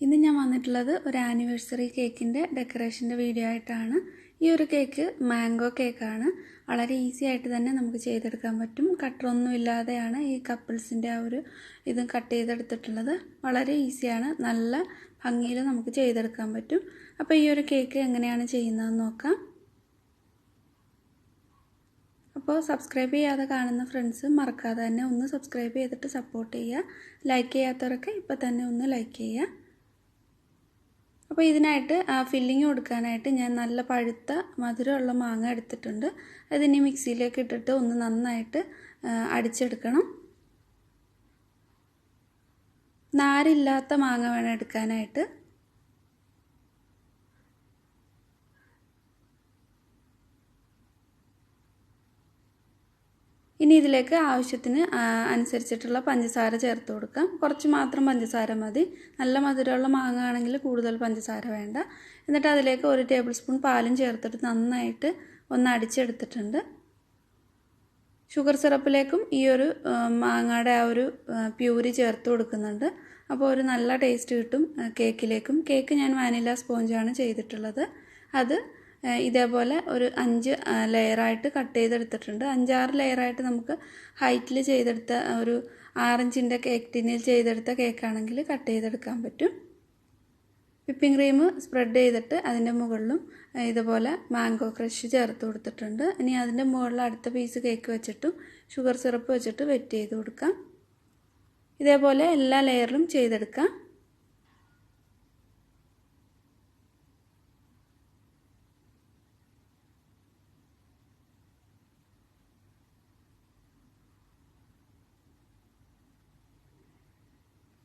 ഇന്ന് ഞാൻ വന്നിട്ടുള്ളത് ഒരു ആനിവേഴ്സറി കേക്കിൻ്റെ ഡെക്കറേഷൻ്റെ വീഡിയോ ആയിട്ടാണ്. ഈ ഒരു കേക്ക് മാംഗോ കേക്കാണ്. വളരെ ഈസി ആയിട്ട് തന്നെ നമുക്ക് ചെയ്തെടുക്കാൻ പറ്റും. കട്ടറൊന്നും ഇല്ലാതെയാണ് ഈ കപ്പിൾസിൻ്റെ ആ ഒരു ഇത് കട്ട് ചെയ്തെടുത്തിട്ടുള്ളത്. വളരെ ഈസിയാണ്, നല്ല ഭംഗിയിൽ നമുക്ക് ചെയ്തെടുക്കാൻ പറ്റും. അപ്പോൾ ഈ ഒരു കേക്ക് എങ്ങനെയാണ് ചെയ്യുന്നതെന്ന് നോക്കാം. അപ്പോൾ സബ്സ്ക്രൈബ് ചെയ്യാതെ കാണുന്ന ഫ്രണ്ട്സ് മറക്കാതെ തന്നെ ഒന്ന് സബ്സ്ക്രൈബ് ചെയ്തിട്ട് സപ്പോർട്ട് ചെയ്യുക. ലൈക്ക് ചെയ്യാത്തവരൊക്കെ ഇപ്പോൾ തന്നെ ഒന്ന് ലൈക്ക് ചെയ്യുക. അപ്പോൾ ഇതിനായിട്ട് ഫില്ലിങ് കൊടുക്കാനായിട്ട് ഞാൻ നല്ല പഴുത്ത മധുരമുള്ള മാങ്ങ എടുത്തിട്ടുണ്ട്. അതിനി മിക്സിയിലേക്ക് ഇട്ടിട്ട് ഒന്ന് നന്നായിട്ട് അടിച്ചെടുക്കണം. നാരില്ലാത്ത മാങ്ങ വേണം എടുക്കാനായിട്ട്. ഇനി ഇതിലേക്ക് ആവശ്യത്തിന് അനുസരിച്ചിട്ടുള്ള പഞ്ചസാര ചേർത്ത് കൊടുക്കാം. കുറച്ച് മാത്രം പഞ്ചസാര മതി. നല്ല മധുരമുള്ള മാങ്ങ ആണെങ്കിൽ കൂടുതൽ പഞ്ചസാര വേണ്ട. എന്നിട്ട് അതിലേക്ക് 1 ടേബിൾ സ്പൂൺ പാലും ചേർത്തിട്ട് നന്നായിട്ട് ഒന്ന് അടിച്ചെടുത്തിട്ടുണ്ട്. ഷുഗർ സിറപ്പിലേക്കും ഈ ഒരു മാങ്ങയുടെ ആ ഒരു പ്യൂരി ചേർത്ത് കൊടുക്കുന്നുണ്ട്. അപ്പോൾ ഒരു നല്ല ടേസ്റ്റ് കിട്ടും കേക്കിലേക്കും. കേക്ക് ഞാൻ വാനില സ്പോഞ്ചാണ് ചെയ്തിട്ടുള്ളത്. അത് ഇതേപോലെ ഒരു 5 ലെയറായിട്ട് കട്ട് ചെയ്തെടുത്തിട്ടുണ്ട്. 5-6 ലെയറായിട്ട് നമുക്ക് ഹൈറ്റിൽ ചെയ്തെടുത്ത ഒരു 6 ഇഞ്ചിൻ്റെ കേക്ക് ടിന്നിൽ ചെയ്തെടുത്ത കേക്കാണെങ്കിൽ കട്ട് ചെയ്തെടുക്കാൻ പറ്റും. വിപ്പിംഗ് ക്രീം സ്പ്രെഡ് ചെയ്തിട്ട് അതിൻ്റെ മുകളിലും ഇതുപോലെ മാംഗോ ക്രഷ് ചേർത്ത് കൊടുത്തിട്ടുണ്ട്. ഇനി അതിൻ്റെ മുകളിൽ അടുത്ത പീസ് കേക്ക് വെച്ചിട്ടും ഷുഗർ സിറപ്പ് വെച്ചിട്ട് വെറ്റ് ചെയ്ത് കൊടുക്കാം. ഇതേപോലെ എല്ലാ ലെയറിലും ചെയ്തെടുക്കാം.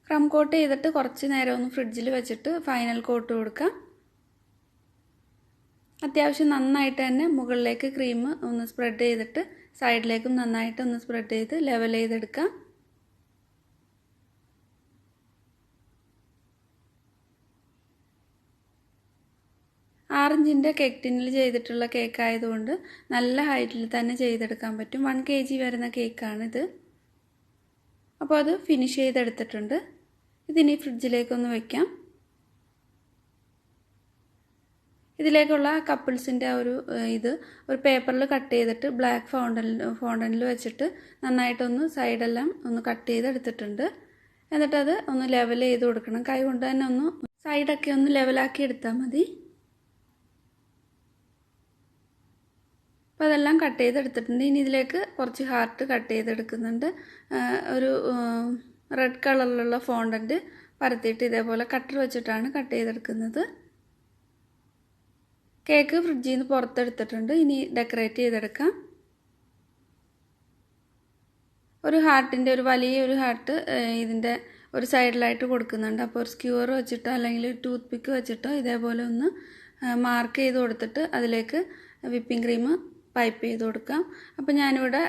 ക്രം കോട്ട് ചെയ്തിട്ട് കുറച്ച് നേരം ഒന്ന് ഫ്രിഡ്ജിൽ വെച്ചിട്ട് ഫൈനൽ കോട്ട് കൊടുക്കാം. അത്യാവശ്യം നന്നായിട്ട് തന്നെ മുകളിലേക്ക് ക്രീം ഒന്ന് സ്പ്രെഡ് ചെയ്തിട്ട് സൈഡിലേക്കും നന്നായിട്ട് ഒന്ന് സ്പ്രെഡ് ചെയ്ത് ലെവൽ ചെയ്തെടുക്കാം. ഓറഞ്ചിൻ്റെ കേക്ക് ടിന്നിൽ ചെയ്തിട്ടുള്ള കേക്ക് ആയതുകൊണ്ട് നല്ല ഹൈറ്റിൽ തന്നെ ചെയ്തെടുക്കാൻ പറ്റും. 1 kg വരുന്ന കേക്കാണിത്. അപ്പോൾ അത് ഫിനിഷ് ചെയ്തെടുത്തിട്ടുണ്ട്. ഇതിനി ഫ്രിഡ്ജിലേക്കൊന്ന് വയ്ക്കാം. ഇതിലേക്കുള്ള കപ്പിൾസിൻ്റെ ഒരു ഒരു പേപ്പറിൽ കട്ട് ചെയ്തിട്ട് ബ്ലാക്ക് ഫോണ്ടനിൽ വെച്ചിട്ട് നന്നായിട്ടൊന്ന് സൈഡെല്ലാം ഒന്ന് കട്ട് ചെയ്തെടുത്തിട്ടുണ്ട്. എന്നിട്ടത് ഒന്ന് ലെവൽ ചെയ്ത് കൊടുക്കണം. കൈ കൊണ്ട് തന്നെ ഒന്ന് സൈഡൊക്കെ ഒന്ന് ലെവലാക്കി എടുത്താൽ മതി. അപ്പോൾ അതെല്ലാം കട്ട് ചെയ്തെടുത്തിട്ടുണ്ട്. ഇനി ഇതിലേക്ക് കുറച്ച് ഹാർട്ട് കട്ട് ചെയ്തെടുക്കുന്നുണ്ട്. ഒരു റെഡ് കളറിലുള്ള ഫോണ്ടൻറ്റ് പരത്തിയിട്ട് ഇതേപോലെ കട്ടർ വെച്ചിട്ടാണ് കട്ട് ചെയ്തെടുക്കുന്നത്. കേക്ക് ഫ്രിഡ്ജിൽ നിന്ന് പുറത്തെടുത്തിട്ടുണ്ട്. ഇനി ഡെക്കറേറ്റ് ചെയ്തെടുക്കാം. ഒരു ഹാർട്ടിൻ്റെ ഒരു വലിയൊരു ഹാർട്ട് ഇതിൻ്റെ ഒരു സൈഡിലായിട്ട് കൊടുക്കുന്നുണ്ട്. അപ്പോൾ ഒരു സ്ക്യൂർ വെച്ചിട്ടോ അല്ലെങ്കിൽ ടൂത്ത് പിക്ക് വെച്ചിട്ടോ ഇതേപോലെ ഒന്ന് മാർക്ക് ചെയ്ത് കൊടുത്തിട്ട് അതിലേക്ക് വിപ്പിംഗ് ക്രീം പൈപ്പ് ചെയ്ത് കൊടുക്കാം. അപ്പോൾ ഞാനിവിടെ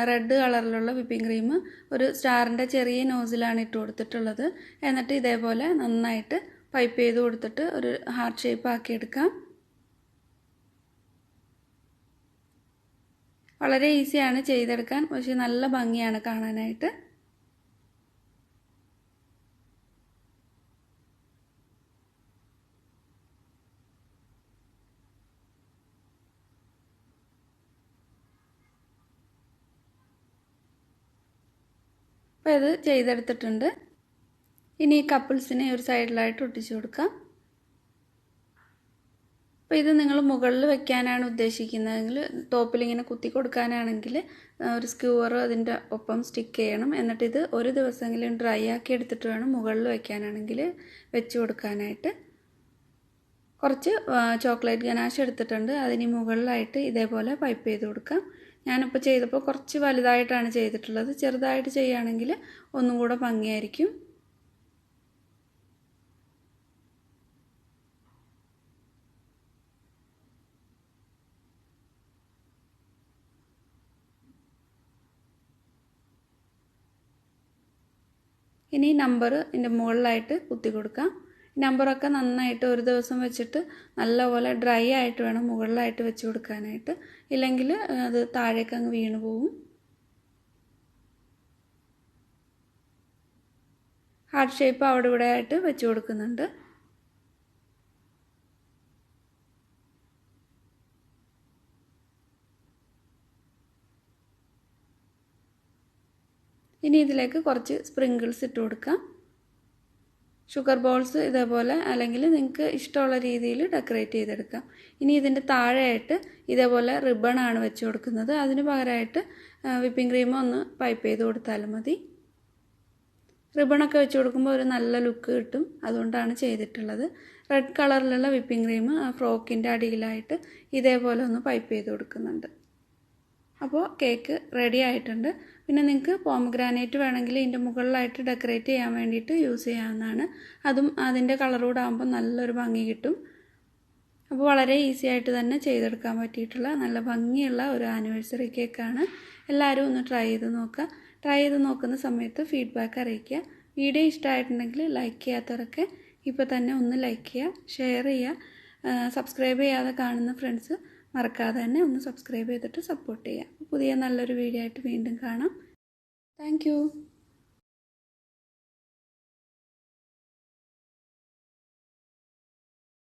റെഡ് കളറിലുള്ള വിപ്പിംഗ് ക്രീം ഒരു സ്റ്റാറിൻ്റെ ചെറിയ നോസിലാണ് ഇട്ട് കൊടുത്തിട്ടുള്ളത്. എന്നിട്ട് ഇതേപോലെ നന്നായിട്ട് പൈപ്പ് ചെയ്ത് കൊടുത്തിട്ട് ഒരു ഹാർട്ട് ഷേപ്പ് ആക്കിയെടുക്കാം. വളരെ ഈസിയാണ് ചെയ്തെടുക്കാൻ, പക്ഷേ നല്ല ഭംഗിയാണ് കാണാനായിട്ട്. അപ്പോൾ ഇത് ചെയ്തെടുത്തിട്ടുണ്ട്. ഇനി ഈ കപ്പിൾസിനെ ഒരു സൈഡിലായിട്ട് ഒട്ടിച്ചു കൊടുക്കാം. അപ്പോൾ ഇത് നിങ്ങൾ മുകളിൽ വെക്കാനാണ് ഉദ്ദേശിക്കുന്നതെങ്കിൽ, ടോപ്പിലിങ്ങനെ കുത്തി കൊടുക്കാനാണെങ്കിൽ ഒരു സ്ക്യൂർ അതിൻ്റെ ഒപ്പം സ്റ്റിക്ക് ചെയ്യണം. എന്നിട്ട് ഇത് ഒരു ദിവസമെങ്കിലും ഡ്രൈ ആക്കി എടുത്തിട്ട് വേണം മുകളിൽ വെക്കാനാണെങ്കിൽ വെച്ച് കൊടുക്കാനായിട്ട്. കുറച്ച് ചോക്ലേറ്റ് ഗനാഷ് എടുത്തിട്ടുണ്ട്. അതിന് മുകളിലായിട്ട് ഇതേപോലെ പൈപ്പ് ചെയ്ത് കൊടുക്കാം. ഞാനിപ്പോൾ ചെയ്തപ്പോൾ കുറച്ച് വലുതായിട്ടാണ് ചെയ്തിട്ടുള്ളത്. ചെറുതായിട്ട് ചെയ്യുകയാണെങ്കിൽ ഒന്നും കൂടെ ഭംഗിയായിരിക്കും. ഇനി നമ്പർ ഇതിൻ്റെ മുകളിലായിട്ട് കുത്തി കൊടുക്കാം. നമ്പറൊക്കെ നന്നായിട്ട് ഒരു ദിവസം വെച്ചിട്ട് നല്ലപോലെ ഡ്രൈ ആയിട്ട് വേണം മുകളിലായിട്ട് വെച്ച് കൊടുക്കാനായിട്ട്. ഇല്ലെങ്കിൽ അത് താഴേക്ക് അങ്ങ് വീണു പോകും. ഹാർട്ട് ഷേപ്പ് അവിടെ ഇവിടെ ആയിട്ട് വെച്ച് കൊടുക്കുന്നുണ്ട്. ഇനി ഇതിലേക്ക് കുറച്ച് സ്പ്രിങ്കിൾസ് ഇട്ട് കൊടുക്കാം. ഷുഗർ ബോൾസ് ഇതേപോലെ അല്ലെങ്കിൽ നിങ്ങൾക്ക് ഇഷ്ടമുള്ള രീതിയിൽ ഡെക്കറേറ്റ് ചെയ്തെടുക്കാം. ഇനി ഇതിൻ്റെ താഴെയായിട്ട് ഇതേപോലെ റിബണാണ് വെച്ച് കൊടുക്കുന്നത്. അതിന് പകരമായിട്ട് വിപ്പിംഗ് ക്രീം ഒന്ന് പൈപ്പ് ചെയ്ത് കൊടുത്താലും മതി. റിബണൊക്കെ വെച്ച് കൊടുക്കുമ്പോൾ ഒരു നല്ല ലുക്ക് കിട്ടും, അതുകൊണ്ടാണ് ചെയ്തിട്ടുള്ളത്. റെഡ് കളറിലുള്ള വിപ്പിംഗ് ക്രീം ആ ഫ്രോക്കിൻ്റെ അടിയിലായിട്ട് ഇതേപോലെ ഒന്ന് പൈപ്പ് ചെയ്ത് കൊടുക്കുന്നുണ്ട്. അപ്പോൾ കേക്ക് റെഡി ആയിട്ടുണ്ട്. പിന്നെ നിങ്ങൾക്ക് പോമഗ്രാനൈറ്റ് വേണമെങ്കിൽ ഇതിൻ്റെ മുകളിലായിട്ട് ഡെക്കറേറ്റ് ചെയ്യാൻ വേണ്ടിയിട്ട് യൂസ് ചെയ്യാവുന്നതാണ്. അതും അതിൻ്റെ കളറൂടെ ആകുമ്പോൾ നല്ലൊരു ഭംഗി കിട്ടും. അപ്പോൾ വളരെ ഈസി ആയിട്ട് തന്നെ ചെയ്തെടുക്കാൻ പറ്റിയിട്ടുള്ള നല്ല ഭംഗിയുള്ള ഒരു ആനിവേഴ്സറി കേക്കാണ്. എല്ലാവരും ഒന്ന് ട്രൈ ചെയ്ത് നോക്കുക. ട്രൈ ചെയ്ത് നോക്കുന്ന സമയത്ത് ഫീഡ്ബാക്ക് അറിയിക്കുക. വീഡിയോ ഇഷ്ടമായിട്ടുണ്ടെങ്കിൽ ലൈക്ക് ചെയ്യാത്തവരൊക്കെ ഇപ്പോൾ തന്നെ ഒന്ന് ലൈക്ക് ചെയ്യുക, ഷെയർ ചെയ്യുക. സബ്സ്ക്രൈബ് ചെയ്യാതെ കാണുന്ന ഫ്രണ്ട്സ് മറക്കാതെ തന്നെ ഒന്ന് സബ്സ്ക്രൈബ് ചെയ്തിട്ട് സപ്പോർട്ട് ചെയ്യുക. പുതിയ നല്ലൊരു വീഡിയോ ആയിട്ട് വീണ്ടും കാണാം. താങ്ക്